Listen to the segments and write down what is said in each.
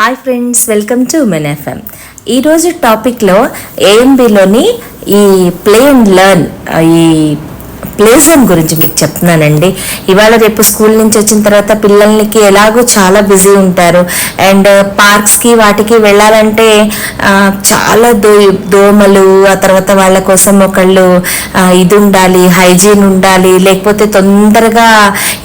Hi friends, welcome to women FM. ఈరోజు టాపిక్లో ఏఎంబిలోని ఈ ప్లే అండ్ లెర్న్ ఈ ప్లే జోన్ గురించి మీకు చెప్తున్నానండి. ఇవాళ రేపు స్కూల్ నుంచి వచ్చిన తర్వాత పిల్లలకి ఎలాగో చాలా బిజీ ఉంటారు. అండ్ పార్క్స్కి వాటికి వెళ్ళాలంటే చాలా దోమలు, ఆ తర్వాత వాళ్ళ కోసం ఒకళ్ళు ఇది ఉండాలి, హైజీన్ ఉండాలి. లేకపోతే తొందరగా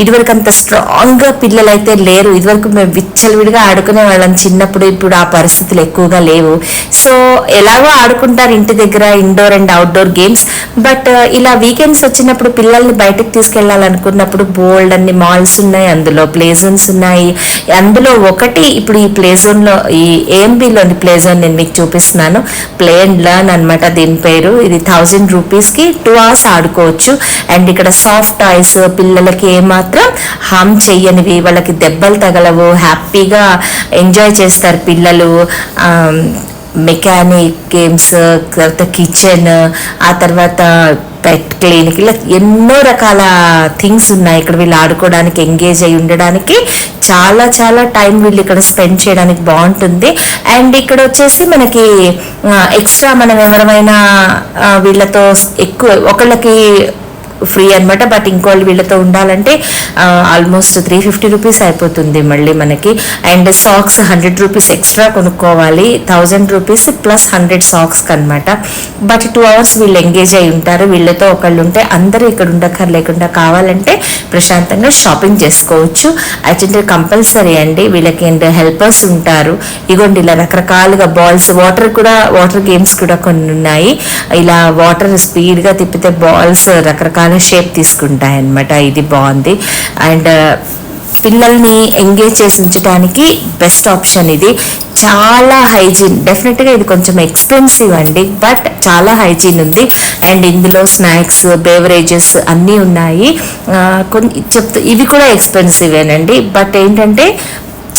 ఇదివరకు అంత స్ట్రాంగ్గా పిల్లలు అయితే లేరు. ఇదివరకు మేము విచ్చలవిడిగా ఆడుకునే వాళ్ళం చిన్నప్పుడు. ఇప్పుడు ఆ పరిస్థితులు ఎక్కువగా లేవు. సో ఎలాగో ఆడుకుంటారు ఇంటి దగ్గర indoor and outdoor games. But ఇలా వీకెండ్స్ వచ్చినప్పుడు పిల్లల్ని బయటకు తీసుకెళ్లాలనుకున్నప్పుడు బోల్డ్ అన్ని మాల్స్ ఉన్నాయి, అందులో ప్లే జోన్స్ ఉన్నాయి. అందులో ఒకటి ఇప్పుడు ఈ ప్లే జోన్లో ఈ ఏఎంబిలోని ప్లే జోన్ నేను మీకు చూపిస్తున్నాను. ప్లే అండ్ లెర్న్ అనమాట దీని పేరు. ఇది 1000 రూపీస్కి 2 hours ఆడుకోవచ్చు. అండ్ ఇక్కడ సాఫ్ట్ టాయ్స్, పిల్లలకి ఏమాత్రం హామ్ చెయ్యనివి, వాళ్ళకి దెబ్బలు తగలవు, హ్యాపీగా ఎంజాయ్ చేస్తారు పిల్లలు. మెకానిక్ గేమ్స్, తర్వాత కిచెన్, ఆ తర్వాత పెట్ క్లినిక్, ఇలా ఎన్నో రకాల థింగ్స్ ఉన్నాయి ఇక్కడ. వీళ్ళు ఆడుకోవడానికి, ఎంగేజ్ అయి ఉండడానికి చాలా చాలా టైం వీళ్ళు ఇక్కడ స్పెండ్ చేయడానికి బాగుంటుంది. అండ్ ఇక్కడ వచ్చేసి మనకి ఎక్స్ట్రా మనం ఎవరైనా వీళ్ళతో ఎక్కువ ఒకళ్ళకి ఫ్రీ అనమాట. బట్ ఇంకోళ్ళు వీళ్ళతో ఉండాలంటే ఆల్మోస్ట్ 350 రూపీస్ అయిపోతుంది మళ్ళీ మనకి. అండ్ సాక్స్ 100 రూపీస్ ఎక్స్ట్రా కొనుక్కోవాలి. 1000 రూపీస్ ప్లస్ 100 సాక్స్కి అనమాట. బట్ 2 hours వీళ్ళు ఎంగేజ్ అయి ఉంటారు. వీళ్ళతో ఒకళ్ళు ఉంటే అందరూ ఇక్కడ ఉండక్కర్లేకుండా కావాలంటే ప్రశాంతంగా షాపింగ్ చేసుకోవచ్చు. అయితే కంపల్సరీ అండి వీళ్ళకి. అండ్ హెల్పర్స్ ఉంటారు. ఇగోండి ఇలా రకరకాలుగా బాల్స్, వాటర్ గేమ్స్ కూడా కొన్ని ఉన్నాయి. ఇలా వాటర్ స్పీడ్గా తిప్పితే బాల్స్ రకరకాల షేప్ తీసుకుంటాయి అన్నమాట. ఇది బాగుంది. అండ్ పిల్లల్ని ఎంగేజ్ చేసి ఉంచడానికి బెస్ట్ ఆప్షన్ ఇది. చాలా హైజీన్. డెఫినెట్గా ఇది కొంచెం ఎక్స్పెన్సివ్ అండి, బట్ చాలా హైజీన్ ఉంది. అండ్ ఇందులో స్నాక్స్, బేవరేజెస్ అన్నీ ఉన్నాయి. ఇవి కూడా ఎక్స్పెన్సివేనండి, బట్ ఏంటంటే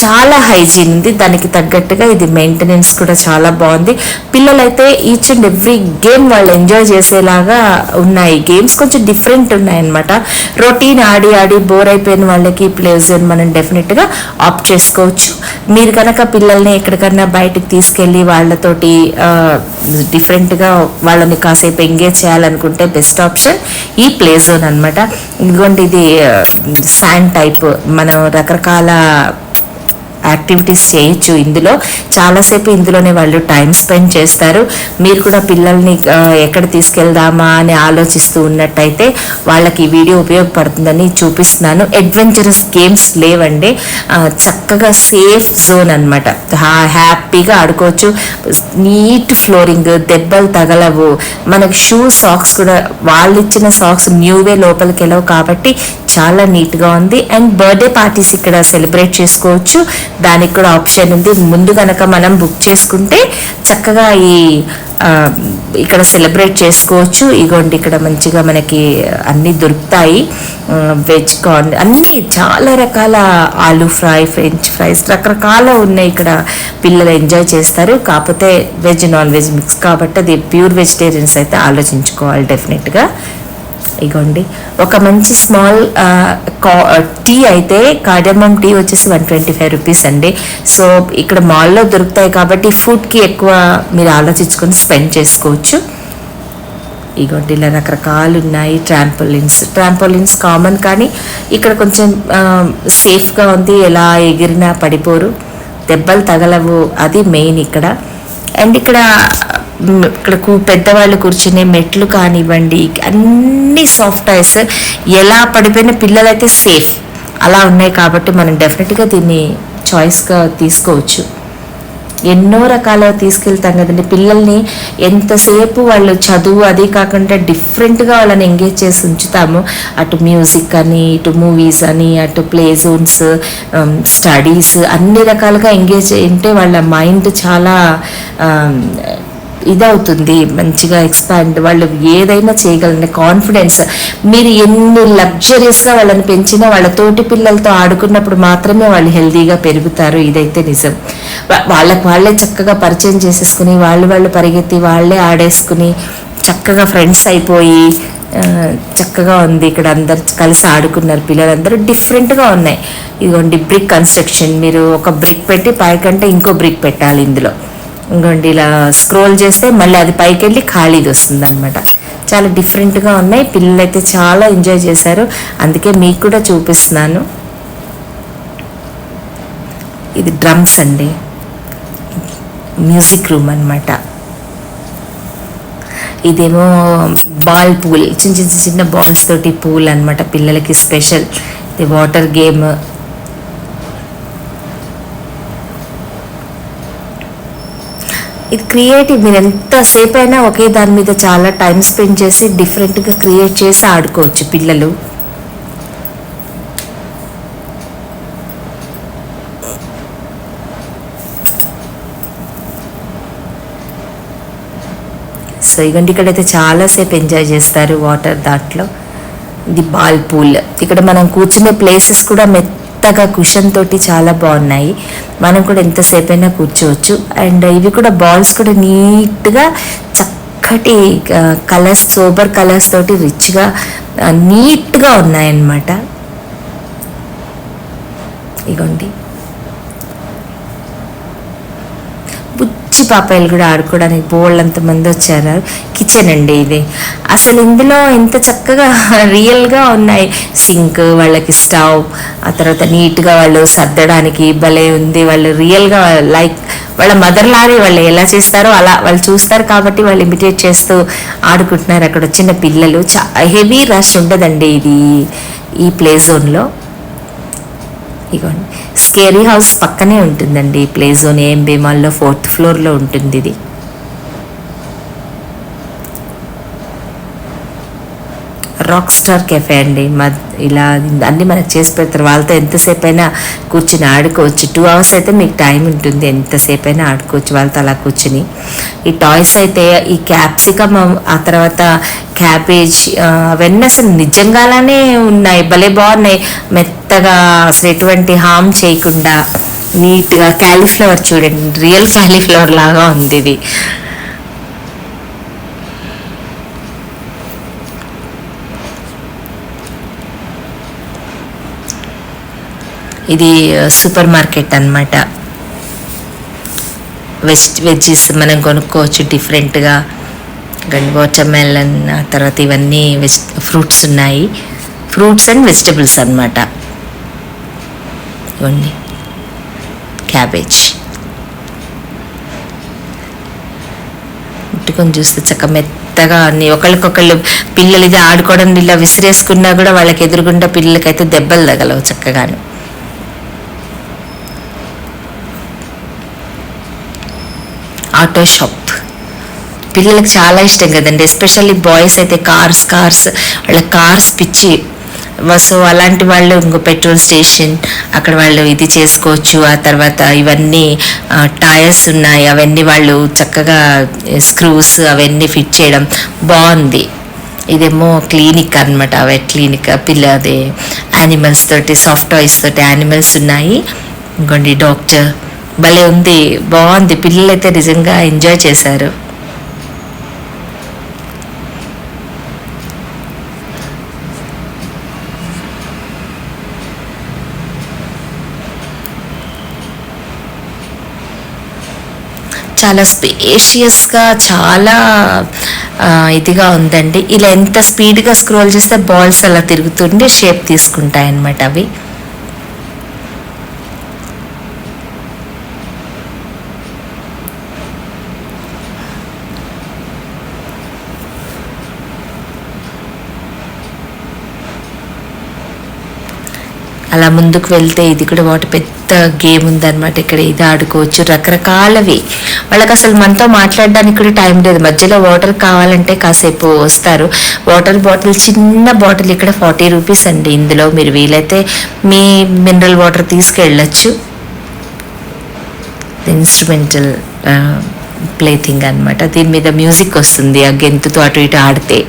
చాలా హైజీన్ ఉంది. దానికి తగ్గట్టుగా ఇది మెయింటెనెన్స్ కూడా చాలా బాగుంది. పిల్లలైతే ఈచ్ అండ్ ఎవ్రీ గేమ్ వాళ్ళు ఎంజాయ్ చేసేలాగా ఉన్నాయి. గేమ్స్ కొంచెం డిఫరెంట్ ఉన్నాయి అనమాట. రొటీన్ ఆడి ఆడి బోర్ అయిపోయిన వాళ్ళకి ప్లే జోన్ మనం డెఫినెట్గా ఆప్ట్ చేసుకోవచ్చు. మీరు కనుక పిల్లల్ని ఎక్కడికన్నా బయటకు తీసుకెళ్ళి వాళ్ళతోటి డిఫరెంట్గా వాళ్ళని కాసేపు ఎంగేజ్ చేయాలనుకుంటే బెస్ట్ ఆప్షన్ ఈ ప్లే జోన్ అనమాట. ఇదిగోండి, ఇది శాండ్ టైప్, మనం రకరకాల యాక్టివిటీస్ చేయొచ్చు ఇందులో. చాలాసేపు ఇందులోనే వాళ్ళు టైం స్పెండ్ చేస్తారు. మీరు కూడా పిల్లల్ని ఎక్కడ తీసుకెళ్దామా అని ఆలోచిస్తూ ఉన్నట్టయితే వాళ్ళకి ఈ వీడియో ఉపయోగపడుతుందని చూపిస్తున్నాను. అడ్వెంచరస్ గేమ్స్ లేవండి, చక్కగా సేఫ్ జోన్ అనమాట. హ్యాపీగా ఆడుకోవచ్చు. నీట్ ఫ్లోరింగ్, దెబ్బలు తగలవు. మనకి సాక్స్ కూడా వాళ్ళు ఇచ్చిన సాక్స్ న్యూవే, లోపలికి వెళ్ళవు కాబట్టి చాలా నీట్గా ఉంది. అండ్ బర్త్డే పార్టీస్ ఇక్కడ సెలబ్రేట్ చేసుకోవచ్చు. దానికి కూడా ఆప్షన్ ఉంది. ముందు కనుక మనం బుక్ చేసుకుంటే చక్కగా ఇక్కడ సెలబ్రేట్ చేసుకోవచ్చు. ఇగోండి, ఇక్కడ మంచిగా మనకి అన్నీ దొరుకుతాయి. వెజ్ కార్న్ అన్నీ చాలా రకాల, ఆలూ ఫ్రై, ఫ్రెంచ్ ఫ్రైస్ రకరకాల ఉన్నాయి ఇక్కడ. పిల్లలు ఎంజాయ్ చేస్తారు. కాకపోతే వెజ్ నాన్ వెజ్ మిక్స్ కాబట్టి అది ప్యూర్ వెజిటేరియన్స్ అయితే ఆలోచించుకోవాలి డెఫినెట్గా. ఇగోండి, ఒక మంచి స్మాల్ టీ అయితే కార్డమమ్ టీ వచ్చేసి 125 రూపీస్ అండి. సో ఇక్కడ మాల్లో దొరుకుతాయి కాబట్టి ఫుడ్కి ఎక్కువ మీరు ఆలోచించుకొని స్పెండ్ చేసుకోవచ్చు. ఇగోండి, ఇలా రకరకాలు ఉన్నాయి. ట్రాంపోలిన్స్ కామన్, కానీ ఇక్కడ కొంచెం సేఫ్గా ఉంది. ఎలా ఎగిరినా పడిపోరు, దెబ్బలు తగలవు, అది మెయిన్ ఇక్కడ. అండ్ ఇక్కడ పెద్దవాళ్ళు కూర్చునే మెట్లు కానివ్వండి, అన్ని సాఫ్ట్ టాయ్స్. ఎలా పడిపోయిన పిల్లలైతే సేఫ్ అలా ఉన్నాయి కాబట్టి మనం డెఫినెట్గా దీన్ని చాయిస్గా తీసుకోవచ్చు. ఎన్నో రకాల తీసుకెళ్తాం కదండి పిల్లల్ని. ఎంతసేపు వాళ్ళు చదువు అది కాకుండా డిఫరెంట్గా వాళ్ళని ఎంగేజ్ చేసి ఉంచుతాము. అటు మ్యూజిక్ అని, ఇటు మూవీస్ అని, అటు ప్లే జోన్స్, స్టడీస్, అన్ని రకాలుగా ఎంగేజ్ ఉంటే వాళ్ళ మైండ్ చాలా ఇదవుతుంది, మంచిగా ఎక్స్పాండ్, వాళ్ళు ఏదైనా చేయగలనే కాన్ఫిడెన్స్. మీరు ఎన్ని లగ్జరీస్గా వాళ్ళని పెంచినా వాళ్ళ తోటి పిల్లలతో ఆడుకున్నప్పుడు మాత్రమే వాళ్ళు హెల్దీగా పెరుగుతారు. ఇదైతే నిజం. వాళ్ళే చక్కగా పరిచయం చేసేసుకుని వాళ్ళు పరిగెత్తి వాళ్ళే ఆడేసుకుని చక్కగా ఫ్రెండ్స్ అయిపోయి చక్కగా ఉంది. ఇక్కడ అందరు కలిసి ఆడుకున్నారు, పిల్లలందరూ డిఫరెంట్గా ఉన్నాయి. ఇదిగోండి బ్రిక్ కన్స్ట్రక్షన్, మీరు ఒక బ్రిక్ పెట్టి పైకంటే ఇంకో బ్రిక్ పెట్టాలి ఇందులో. ఇంకోండి ఇలా స్క్రోల్ చేస్తే మళ్ళీ అది పైకి వెళ్ళి ఖాళీది వస్తుంది అనమాట. చాలా డిఫరెంట్గా ఉన్నాయి. పిల్లలు అయితే చాలా ఎంజాయ్ చేశారు, అందుకే మీకు కూడా చూపిస్తున్నాను. ఇది డ్రమ్స్ అండి, మ్యూజిక్ రూమ్ అనమాట. ఇదేమో బాల్ పూల్, చిన్న చిన్న చిన్న బాల్స్ తోటి పూల్ అనమాట, పిల్లలకి స్పెషల్. ఇది వాటర్ గేమ్. ఇది క్రియేటివ్, మీరు ఎంతసేపు అయినా ఒకే దాని మీద చాలా టైం స్పెండ్ చేసి డిఫరెంట్గా క్రియేట్ చేసి ఆడుకోవచ్చు పిల్లలు. సో ఇగండి ఇక్కడైతే చాలాసేపు ఎంజాయ్ చేస్తారు వాటర్ దాంట్లో. ఇది బాల్ పూల్. ఇక్కడ మనం కూర్చునే ప్లేసెస్ కూడా మెత్తగా కుషన్ తోటి చాలా బాగున్నాయి, మనం కూడా ఎంతసేపు అయినా కూర్చోవచ్చు. అండ్ ఇవి కూడా బాల్స్ కూడా నీట్గా చక్కటి కలర్స్, సోబర్ కలర్స్ తోటి రిచ్గా నీట్గా ఉన్నాయన్నమాట. ఇగోండి బుచ్చి పాపాయలు కూడా ఆడుకోవడానికి బోల్డ్ మంది వచ్చారు. కిచెన్ అండి ఇది. అసలు ఇందులో ఎంత చక్కగా రియల్గా ఉన్నాయి. సింక్, వాళ్ళకి స్టవ్, ఆ తర్వాత నీట్గా వాళ్ళు సర్దడానికి భలే ఉంది. వాళ్ళు రియల్గా లైక్ వాళ్ళ మదర్ లాగే వాళ్ళు ఎలా చేస్తారో అలా వాళ్ళు చూస్తారు కాబట్టి వాళ్ళు ఇమిటేట్ చేస్తూ ఆడుకుంటున్నారు అక్కడ వచ్చిన పిల్లలు. హెవీ రష్ ఉండదండి ఇది ఈ ప్లే జోన్లో. ఇగోండి స్కేరీ హౌస్ పక్కనే ఉంటుందండి ప్లే జోన్, ఏఎంబీ మాల్లో 4th ఫ్లోర్లో ఉంటుంది ఇది. రాక్ స్టార్ కెఫే అండి. ఇలా అన్నీ మనకు చేసి పెడతారు. వాళ్ళతో ఎంతసేపు అయినా కూర్చుని ఆడుకోవచ్చు. 2 hours అయితే మీకు టైం ఉంటుంది, ఎంతసేపు అయినా ఆడుకోవచ్చు వాళ్ళతో అలా కూర్చుని. ఈ టాయ్స్ అయితే ఈ క్యాప్సికమ్, ఆ తర్వాత క్యాబేజ్, అవన్నీ అసలు నిజంగానే ఉన్నాయి, భలే బాగున్నాయి. మెత్తగా అసలు ఎటువంటి హామ్ చేయకుండా నీట్గా. క్యాలీఫ్లవర్ చూడండి, రియల్ క్యాలీఫ్లవర్ లాగా ఉంది ఇది. ఇది సూపర్ మార్కెట్ అనమాట. వెజ్జీస్ మనం కొనుక్కోవచ్చు డిఫరెంట్గా. వాటర్ మెలన్, ఆ తర్వాత ఇవన్నీ ఫ్రూట్స్ ఉన్నాయి, ఫ్రూట్స్ అండ్ వెజిటబుల్స్ అనమాట. ఇవన్నీ క్యాబేజ్ ముట్టుకొని చూస్తే చక్క మెత్తగా అన్ని. ఒకళ్ళకొకళ్ళు పిల్లలు ఇది ఆడుకోవడం ఇలా విసిరేసుకున్నా కూడా వాళ్ళకి ఎదురుగుండా పిల్లలకైతే దెబ్బలు తగలవు చక్కగాను. ఆటో షాప్ పిల్లలకు చాలా ఇష్టం కదండి, ఎస్పెషల్లీ బాయ్స్ అయితే కార్స్ వాళ్ళ కార్స్ పిచ్చి. సో అలాంటి వాళ్ళు ఇంకో పెట్రోల్ స్టేషన్, అక్కడ వాళ్ళు ఇది చేసుకోవచ్చు. ఆ తర్వాత ఇవన్నీ టైర్స్ ఉన్నాయి, అవన్నీ వాళ్ళు చక్కగా స్క్రూస్ అవన్నీ ఫిట్ చేయడం బాగుంది. ఇదేమో క్లినిక్ అనమాట, వెట్ క్లినిక్. పిల్లది యానిమల్స్ తోటి, సాఫ్ట్ టాయ్స్ తోటి యానిమల్స్ ఉన్నాయి. ఇంకోండి డాక్టర్, భలే ఉంది, బాగుంది. పిల్లలు అయితే నిజంగా ఎంజాయ్ చేశారు. చాలా స్పేషియస్గా, చాలా ఇదిగా ఉందండి. ఇలా ఎంత స్పీడ్గా స్క్రోల్ చేస్తే బాల్స్ అలా తిరుగుతుండే షేప్ తీసుకుంటాయి అన్నమాట అవి. అలా ముందుకు వెళ్తే ఇది కూడా వాటి పెద్ద గేమ్ ఉందన్నమాట. ఇక్కడ ఇది ఆడుకోవచ్చు, రకరకాలవి. వాళ్ళకి అసలు మనతో మాట్లాడడానికి కూడా టైం లేదు. మధ్యలో వాటర్ కావాలంటే కాసేపు వస్తారు. వాటర్ బాటిల్, చిన్న బాటిల్ ఇక్కడ 40 రూపీస్ అండి. ఇందులో మీరు వీలైతే మీ మినరల్ వాటర్ తీసుకెళ్ళచ్చు. ఇన్స్ట్రుమెంటల్ ప్లే థింగ్ అనమాట. దీని మీద మ్యూజిక్ వస్తుంది, ఆ గెంతుతో అటు ఇటు ఆడితే.